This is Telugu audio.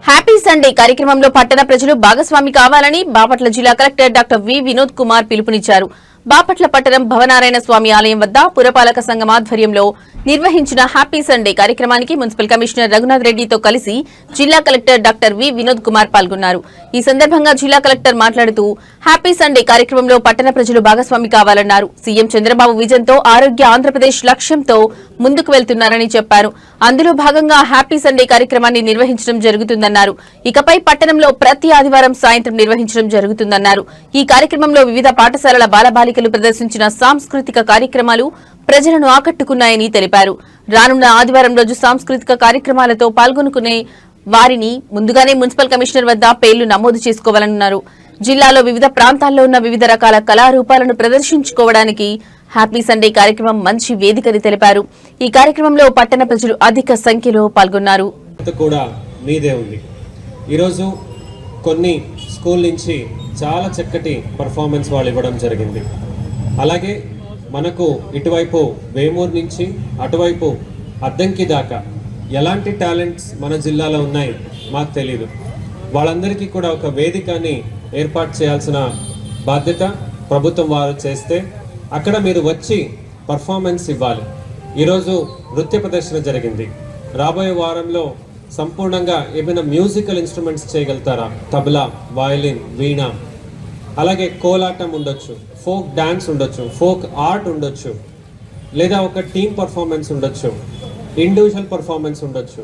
హ్యాపీ సండే కార్యక్రమంలో పట్టణ ప్రజలు భాగస్వామి కావాలని బాపట్ల జిల్లా collector doctor V Vinod Kumar పిలుపునిచ్చారు. బాపట్ల పట్టణం భవనారాయణ స్వామి ఆలయం వద్ద పురపాలక సంఘం ఆధ్వర్యంలో నిర్వహించిన హ్యాపీ సండే కార్యక్రమానికి మున్సిపల్ కమిషనర్ రఘునాథ్ రెడ్డితో కలిసి జిల్లా collector doctor V Vinod Kumar పాల్గొన్నారు. ఈ సందర్భంగా జిల్లా కలెక్టర్ మాట్లాడుతూ హ్యాపీ సండే కార్యక్రమంలో పట్టణ ప్రజలు భాగస్వామి కావాలన్నారు. సీఎం చంద్రబాబు విజన్తో ఆరోగ్య ఆంధ్రప్రదేశ్ లక్ష్యంతో ముందుకు వెళ్తున్నారని చెప్పారు. అందులో భాగంగా హ్యాపీ సండే కార్యక్రమాన్ని నిర్వహించడం జరుగుతుందన్నారు. ఇకపై పట్టణంలో ప్రతి ఆదివారం సాయంత్రం నిర్వహించడం జరుగుతుందన్నారు. ఈ కార్యక్రమంలో వివిధ పాఠశాలల బాలబాలికలు ప్రదర్శించిన సాంస్కృతిక కార్యక్రమాలు ప్రజలను ఆకట్టుకున్నాయని తెలిపారు. రానున్న ఆదివారం రోజు సాంస్కృతిక కార్యక్రమాలతో పాల్గొనుకునే వారిని ముందుగానే మున్సిపల్ కమిషనర్ వద్ద పేర్లు నమోదు చేసుకోవాలన్నారు. జిల్లాలో వివిధ ప్రాంతాల్లో ఉన్న వివిధ రకాల కళారూపాలను ప్రదర్శించుకోవడానికి హ్యాపీ సండే కార్యక్రమం మంచి వేదికని తెలిపారు. ఈ కార్యక్రమంలో పట్టణ ప్రజలు అధిక సంఖ్యలో పాల్గొన్నారు. ఈరోజు కొన్ని స్కూల్ నుంచి చాలా చక్కటి పర్ఫార్మెన్స్ వాళ్ళు ఇవ్వడం జరిగింది. అలాగే మనకు ఇటువైపు వేమూరు నుంచి అటువైపు అద్దంకి దాకా ఎలాంటి టాలెంట్స్ మన జిల్లాలో ఉన్నాయి మాకు తెలియదు. వాళ్ళందరికీ కూడా ఒక వేదికని ఏర్పాటు చేయాల్సిన బాధ్యత ప్రభుత్వం వారు చేస్తే అక్కడ మీరు వచ్చి పర్ఫార్మెన్స్ ఇవ్వాలి. ఈరోజు నృత్య ప్రదర్శన జరిగింది. రాబోయే వారంలో సంపూర్ణంగా ఏమైనా మ్యూజికల్ ఇన్స్ట్రుమెంట్స్ చేయగలుగుతారా? తబలా, వయలిన్, వీణ, అలాగే కోలాటం ఉండొచ్చు, ఫోక్ డాన్స్ ఉండొచ్చు, ఫోక్ ఆర్ట్ ఉండొచ్చు, లేదా ఒక టీమ్ పర్ఫార్మెన్స్ ఉండొచ్చు, ఇండివిజువల్ పర్ఫార్మెన్స్ ఉండొచ్చు.